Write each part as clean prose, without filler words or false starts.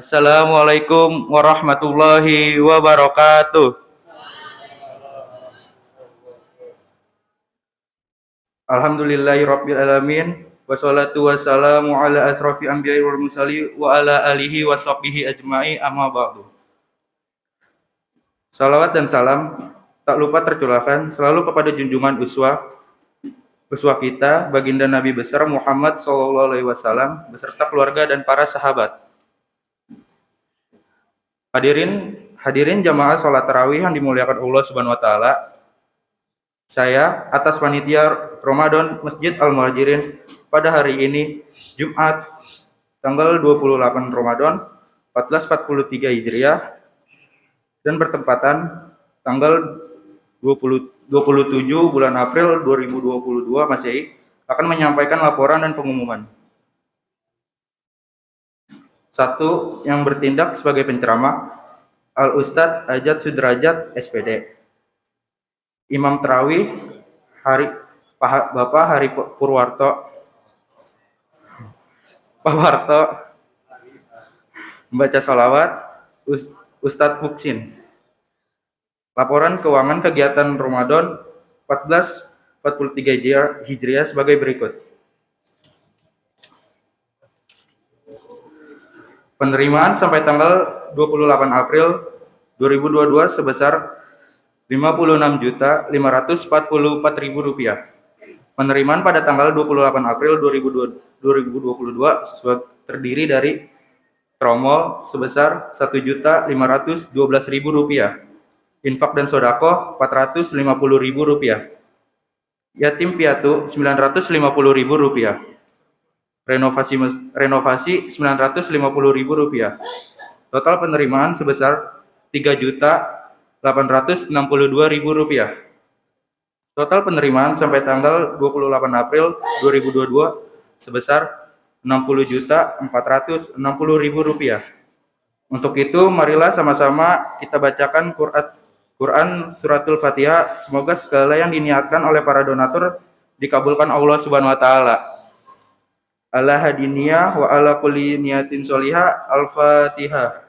Assalamualaikum warahmatullahi wabarakatuh. Alhamdulillahirabbil alamin wassalatu wassalamu ala asrofi anbiya'i wal mursalin wa ala alihi washabbihi ajma'i amma ba'du. Salawat dan salam tak lupa tercurahkan selalu kepada junjungan uswah kita baginda Nabi besar Muhammad sallallahu alaihi wasallam beserta keluarga dan para sahabat. Hadirin jamaah salat tarawih yang dimuliakan Allah Subhanahu wa taala. Saya atas panitia Ramadan Masjid Al-Muhajirin pada hari ini Jumat tanggal 28 Ramadan 1443 Hijriah dan bertepatan tanggal 27 bulan April 2022 Masehi akan menyampaikan laporan dan pengumuman. Satu, yang bertindak sebagai penceramah Al-Ustadz Ajat Sudrajat SPD. Imam Tarawih Bapak Hari Pawarto membaca sholawat Ustadz Muksin. Laporan keuangan kegiatan Ramadan 1443 Hijriah sebagai berikut. Penerimaan sampai tanggal 28 April 2022 sebesar Rp56.544.000. Penerimaan pada tanggal 28 April 2022 terdiri dari tromol sebesar Rp1.512.000, infak dan sodako Rp450.000, yatim piatu Rp950.000, renovasi Rp950.000. Total penerimaan sebesar Rp3.862.000. Total penerimaan sampai tanggal 28 April 2022 sebesar Rp60.460.000. Untuk itu, marilah sama-sama kita bacakan Quran Suratul Fatihah. Semoga segala yang diniatkan oleh para donatur dikabulkan Allah Subhanahu wa taala. Ala hadiniyah wa ala kulli niyatin sholihah. Al-Fatihah.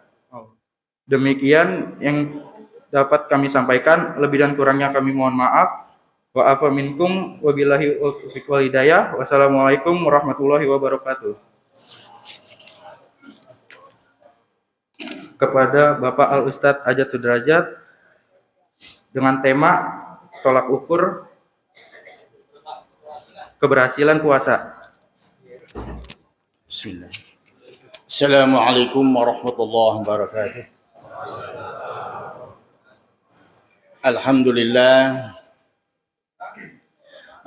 Demikian yang dapat kami sampaikan, lebih dan kurangnya kami mohon maaf. Wa afa minkum wabillahi taufiq wal hidayah. Wassalamualaikum warahmatullahi wabarakatuh. Kepada Bapak Al Ustadz Ajat Sudrajat dengan tema tolak ukur keberhasilan puasa. Bismillah. Assalamualaikum warahmatullahi wabarakatuh. Alhamdulillah.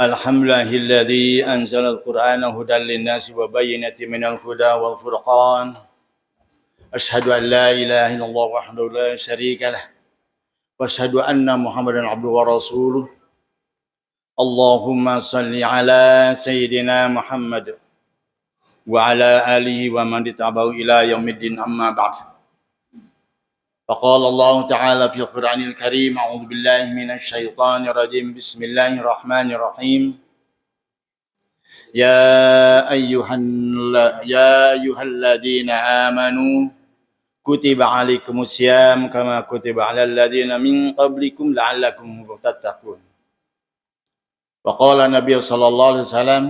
Alhamdulillahilladzi anzala al-Qur'ana hudan lin-nasi wa bayyinatin minal huda wal furqan. Asyhadu an la ilaha illallah wahdahu la syarika lah. Wa asyhadu anna Muhammadan abduhu wa rasuluh. Allahumma shalli ala sayyidina Muhammad wa ala alihi wa man tabi'ahu ila yaumiddin amma ba'd. فقال الله تعالى في القرآن الكريم أعوذ بالله من الشيطان الرجيم بسم الله الرحمن الرحيم يا أيها الذين آمنوا كتب عليكم الصيام كما كتب على الذين من قبلكم لعلكم تتقون وقال النبي صلى الله عليه وسلم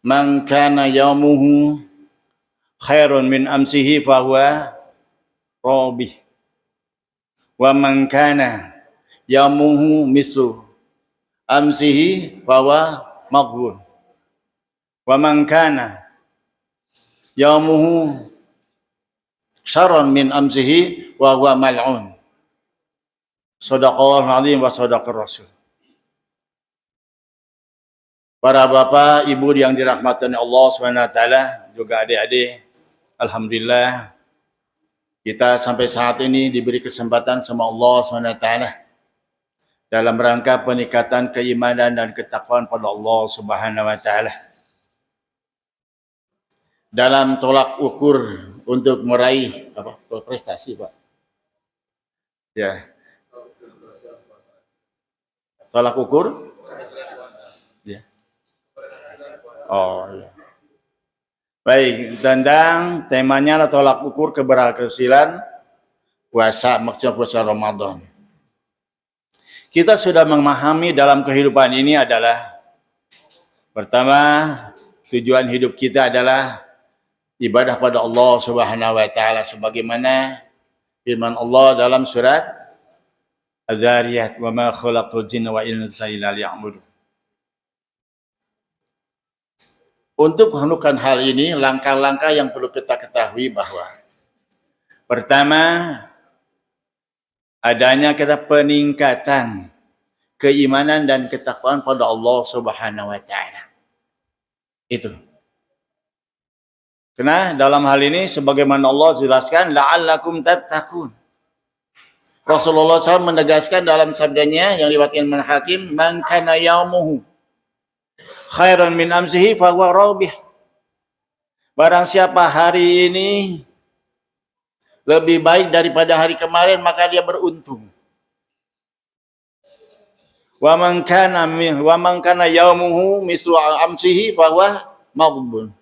من كان يومه خير من أمسه فهو Robih wa man kana yamuhu mislu amsihi fawa maghbun wa man kana yamuhu syarran min amsihi wa huwa mal'un. Shadaqallahul azim wa shadaqar rasul. Para bapak, ibu yang dirahmati Allah Subhanahu wa taala, juga adik-adik, alhamdulillah kita sampai saat ini diberi kesempatan sama Allah SWT dalam rangka peningkatan keimanan dan ketakwaan pada Allah Subhanahu wa taala. Dalam tolak ukur untuk meraih prestasi, Pak. Ya. Tolak ukur? Ya. Oh, ya. Baik, tentang temanya adalah tolak ukur keberhasilan puasa, maksudnya puasa Ramadan. Kita sudah memahami dalam kehidupan ini adalah pertama, tujuan hidup kita adalah ibadah pada Allah Subhanahu wa taala sebagaimana firman Allah dalam surat Az-Zariyat, "Wa ma khalaqtul jinna wal insa illa liya'budun." Untuk melakukan hal ini, langkah-langkah yang perlu kita ketahui bahwa pertama, adanya kita peningkatan keimanan dan ketakwaan pada Allah Subhanahu wa taala. Itu. Karena dalam hal ini sebagaimana Allah jelaskan la'allakum tattaqun. Rasulullah SAW menegaskan dalam sabdanya yang diriwayatkan Imam Hakim, "Man kana yaumuhu khairan min amsihi fa huwa rabih." Barang siapa hari ini lebih baik daripada hari kemarin, maka dia beruntung. Wa man kana yaumuhu mislu amsihi fa huwa maghbun.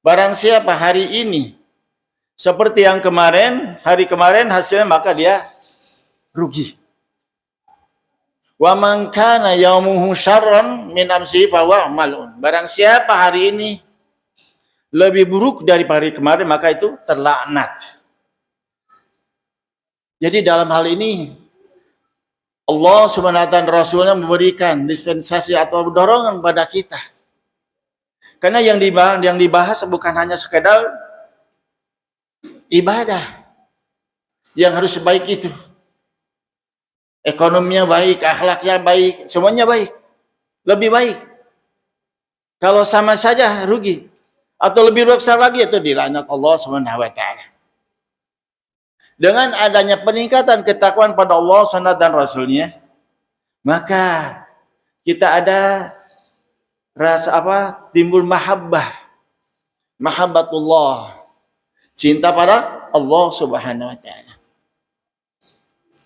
Barang siapa hari ini seperti yang kemarin, hari kemarin hasilnya, maka dia rugi. Wa man kana yaumuhu syarran min amsihi fa huwa mal'un. Barang siapa hari ini lebih buruk daripada hari kemarin, maka itu terlaknat. Jadi dalam hal ini Allah Subhanahu wa taala Rasulnya memberikan dispensasi atau dorongan pada kita. Karena yang dibahas bukan hanya sekedar ibadah yang harus baik itu. Ekonominya baik, akhlaknya baik, semuanya baik. Lebih baik. Kalau sama saja rugi. Atau lebih rusak lagi, itu dilaknat Allah Subhanahu wa taala. Dengan adanya peningkatan ketakwaan pada Allah Subhanahu dan Rasulnya, maka kita ada rasa timbul mahabbatullah, cinta pada Allah Subhanahu wa taala.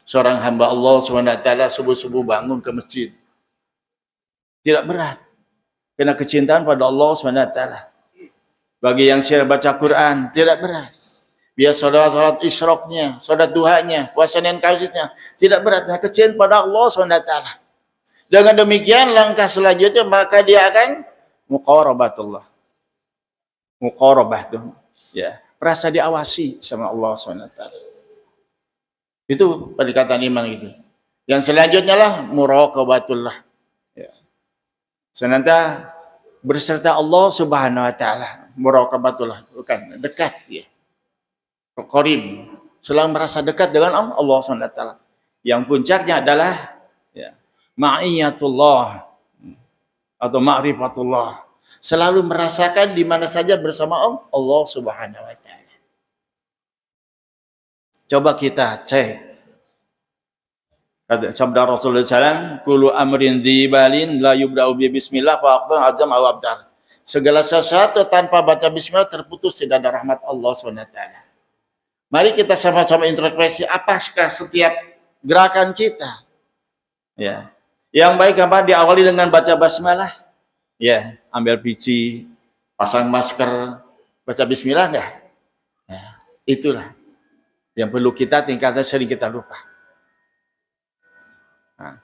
Seorang hamba Allah Subhanahu wa taala subuh-subuh bangun ke masjid, tidak berat, karena kecintaan pada Allah Subhanahu wa taala. Bagi yang siap baca Quran, tidak berat. Biar salat isyraqnya, salat duhanya, puasa Senin Kamisnya, tidak berat, karena kecintaan pada Allah Subhanahu wa taala. Dengan demikian langkah selanjutnya maka dia akan muqarabatullah. Muqarabah tuh, ya, merasa diawasi sama Allah SWT. Itu pendekatan iman itu. Yang selanjutnya lah muraqabatullah. Ya. Senantiasa berserta Allah Subhanahu wa taala. Muraqabatullah, bukan dekat ya. Qarib, selalu merasa dekat dengan Allah Subhanahu wa taala. Yang puncaknya adalah ya, ma'iyatullah atau ma'rifatullah, selalu merasakan di mana saja bersama Allah Subhanahu wa taala. Coba kita cek sabda Rasulullah SAW, kullu amrin dzibalin la yubda'u bi bismillah fa aqdam azam aw abdar. Segala sesuatu tanpa baca bismillah terputus tidak ada rahmat Allah Subhanahu wa taala. Mari kita sama-sama introspeksi, apakah setiap gerakan kita ya yang baik apa diawali dengan baca basmalah? Ya, ambil biji, pasang masker, baca bismillah enggak? Ya, itulah yang perlu kita tingkatkan, sering kita lupa. Nah,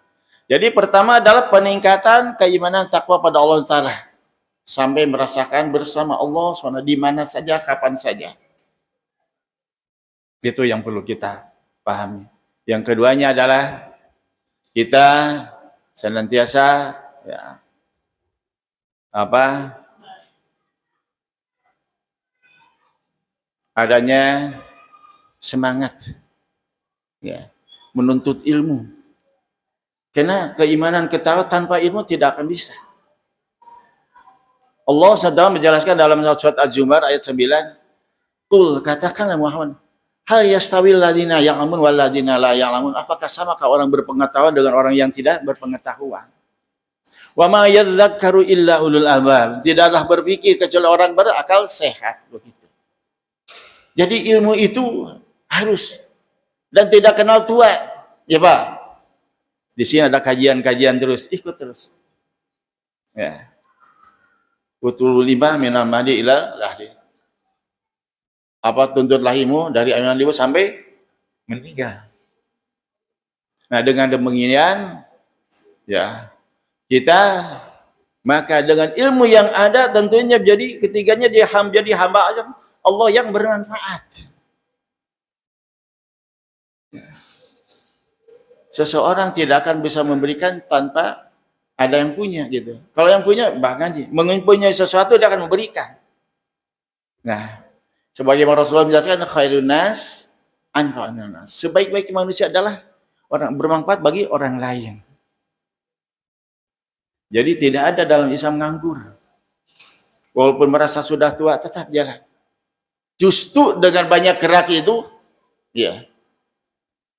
jadi pertama adalah peningkatan keimanan takwa pada Allah Ta'ala. Sampai merasakan bersama Allah SWT di mana saja, kapan saja. Itu yang perlu kita pahami. Yang keduanya adalah kita senantiasa ya, adanya semangat ya, menuntut ilmu. Karena keimanan kita tanpa ilmu tidak akan bisa. Allah SWT menjelaskan dalam surat Az-Zumar ayat 9, "Qul, katakanlah Muhammad, hal yastawil ladina ya'lamun wal ladina la ya'lamun?" Apakah samakah orang berpengetahuan dengan orang yang tidak berpengetahuan? Wa ma yadzakkaru illa ulul albab. Tidaklah berpikir kecuali orang berakal sehat, begitu. Jadi ilmu itu harus dan tidak kenal tua. Ya, Pak. Di sini ada kajian-kajian terus, ikut terus. Ya. Utul lima minal mahdi ila lahdi. Apa tuntut lahimu dari ayunan ibu sampai meninggal. Nah, dengan demikian ya kita maka dengan ilmu yang ada tentunya jadi ketiganya dia jadi hamba Allah yang bermanfaat. Seseorang tidak akan bisa memberikan tanpa ada yang punya gitu. Kalau yang punya bahkan mempunyai sesuatu dia akan memberikan. Nah, sebagaimana Rasulullah menjelaskan khairun nas anfa'un nas. Sebaik-baik manusia adalah orang bermanfaat bagi orang lain. Jadi tidak ada dalam Islam nganggur. Walaupun merasa sudah tua tetap jalan. Justru dengan banyak gerak itu ya.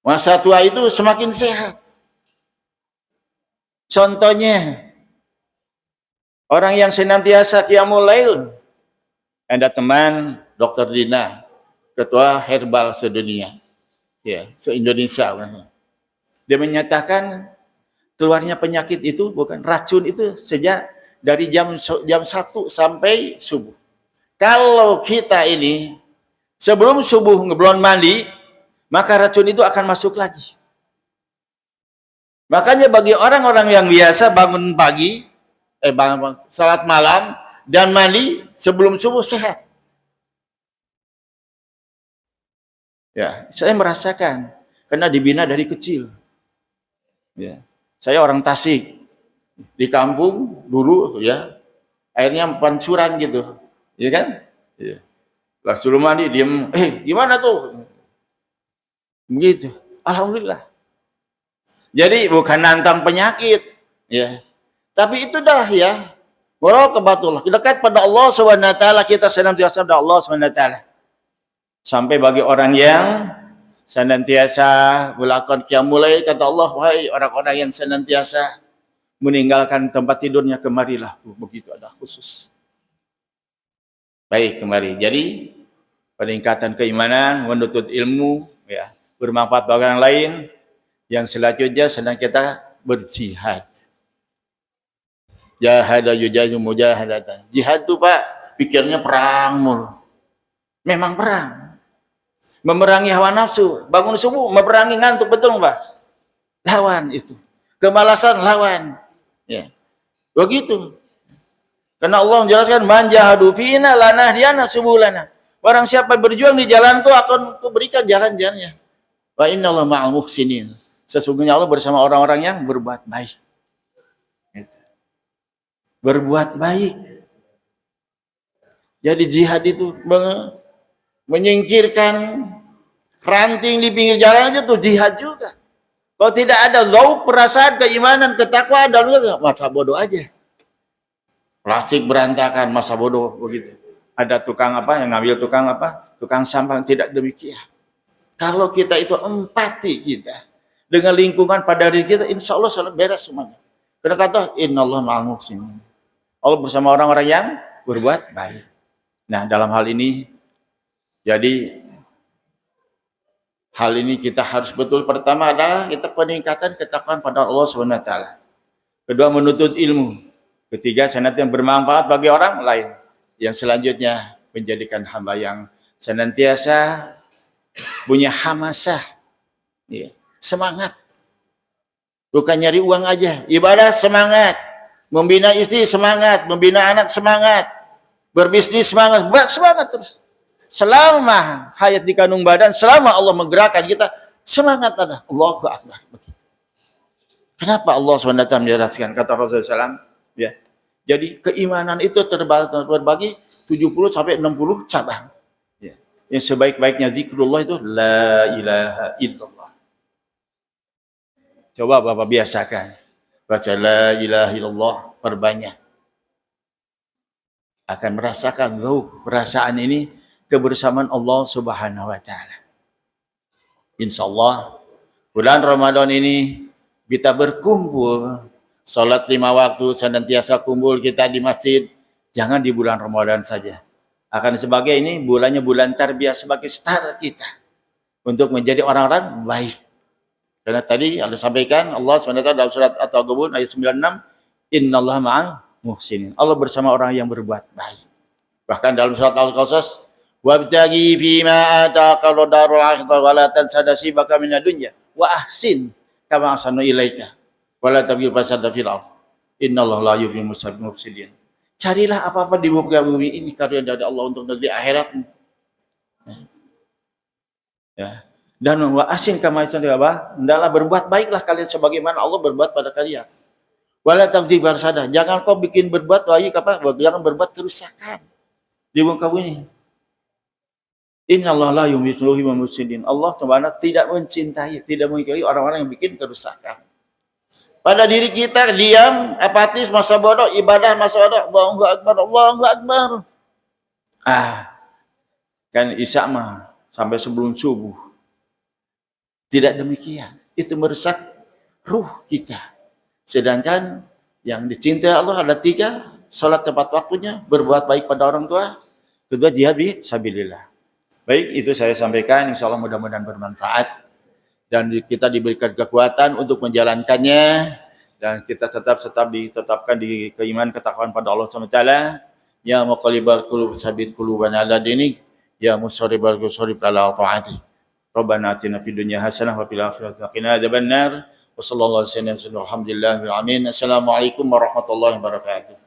Masa tua itu semakin sehat. Contohnya orang yang senantiasa qiyamul lail. Ada teman Dr. Dina, ketua herbal sedunia. Ya, se-Indonesia. Dia menyatakan keluarnya penyakit itu bukan racun itu sejak dari jam 1 sampai subuh. Kalau kita ini sebelum subuh belum mandi, maka racun itu akan masuk lagi. Makanya bagi orang-orang yang biasa bangun pagi, salat malam dan mandi sebelum subuh sehat. Ya, saya merasakan karena dibina dari kecil. Ya, saya orang Tasik di kampung dulu ya, airnya pancuran gitu, ya kan? Ya. Lah suruh mandi diem, gimana tuh? Begitu. Alhamdulillah. Jadi bukan nantang penyakit, ya. Tapi itu dah ya. Muraqabatullah. Dekat pada Allah SWT, kita senantiasa pada Allah SWT. Sampai bagi orang yang senantiasa melakukan qiyamul lail, kata Allah, wahai orang-orang yang senantiasa meninggalkan tempat tidurnya, kemarilah. Begitu ada khusus. Baik, kemari. Jadi peningkatan keimanan, menuntut ilmu, ya, bermanfaat bagi orang lain. Yang selanjutnya sedang kita berjihad. Jahada yujahidu mujahadatan. Jihad itu Pak, pikirnya perang mulu. Memang perang. Memerangi hawa nafsu, bangun subuh memerangi ngantuk, betul Pak? Lawan itu. Kemalasan lawan. Ya. Begitu. Karena Allah menjelaskan man jahadu fina lanahdiyana subulana. Barang siapa berjuang di jalan itu akan kuberikan jalan-jalannya. Wa innallaha ma'al muhsinin. Sesungguhnya Allah bersama orang-orang yang berbuat baik. Gitu. Berbuat baik. Jadi jihad itu menyingkirkan ranting di pinggir jalan aja tuh jihad juga. Kalau tidak ada zauq, perasaan, keimanan, ketakwaan dalam itu masa bodoh aja. Plastik berantakan, masa bodoh begitu. Ada tukang apa yang ngambil tukang apa? Tukang sampah, tidak demikian. Kalau kita itu empati kita dengan lingkungan pada diri kita, insya Allah selalu beres semuanya. Karena kata innallaha ma'al muhsinin. Allah bersama orang-orang yang berbuat baik. Nah, dalam hal ini jadi hal ini kita harus betul. Pertama adalah kita peningkatan ketakwaan pada Allah SWT. Kedua, menuntut ilmu. Ketiga, senantiasa bermanfaat bagi orang lain. Yang selanjutnya, menjadikan hamba yang senantiasa punya hamasah, ya, semangat. Bukan nyari uang aja. Ibadah semangat. Membina istri semangat. Membina anak semangat. Berbisnis semangat. Semangat terus. Selama hayat di kandung badan, selama Allah menggerakkan kita, semangat ada. Allahu Akbar. Kenapa Allah SWT menjelaskan, kata Rasulullah SAW, ya. Jadi keimanan itu terbagi 70 sampai 60 cabang. Ya. Yang sebaik-baiknya zikrullah itu la ilaha illallah. Coba Bapak biasakan. Baca la ilaha illallah perbanyak. Akan merasakan perasaan ini kebersamaan Allah Subhanahu wa taala. Insyaallah bulan Ramadan ini kita berkumpul salat 5 waktu, senantiasa kumpul kita di masjid, jangan di bulan Ramadan saja. Akan sebagai ini bulannya bulan tarbiyah, sebagai start kita untuk menjadi orang-orang baik. Karena tadi Allah sampaikan Allah SWT dalam surat At-Taghabun ayat 96, innallaha ma'al muhsinin. Allah bersama orang yang berbuat baik. Bahkan dalam surat Al-Qasas, wabtaghi fima ataka darul akhirah wa la tansa nasibaka minad dunya wa ahsin kama ahsanu ilaika wa la tabghi fasada fil ardh. Innallaha la yuhibbul mufsidin. Carilah apa-apa di muka bumi ini karunia dari Allah untuk negeri akhirat. Ya. Dan wa ahsin kama ahsanu ilaika. Hendaklah berbuat baiklah kalian sebagaimana Allah berbuat pada kalian. Wala tabghi fasada. Jangan kau bikin berbuat baik apa? Jangan berbuat kerusakan di muka bumi. Innallaha la yuhibbul mufsidin. Allah Subhanahu tidak mencintai, tidak mengikuti orang-orang yang bikin kerusakan. Pada diri kita diam, apatis, masa bodoh, ibadah masa bodoh, Allahu Akbar, Allahu Akbar. Kan Isya mah sampai sebelum subuh. Tidak demikian. Itu merusak ruh kita. Sedangkan yang dicintai Allah ada 3, salat tepat waktunya, berbuat baik pada orang tua, kedua jihad fi sabilillah. Baik, itu saya sampaikan, insya Allah mudah-mudahan bermanfaat dan kita diberikan kekuatan untuk menjalankannya dan kita tetap ditetapkan di keimanan ketakwaan pada Allah SWT. Ya muqallibal qulub tsabbit qulubana ala dinik, ya musarrifal qulub sarrif ala ta'atik. Rabbana atina fid dunya hasanah wa fil akhirati qina adzabannar. Wa sallallahu alaihi wasallam. Alhamdulillahil alamin. Assalamualaikum warahmatullahi wabarakatuh.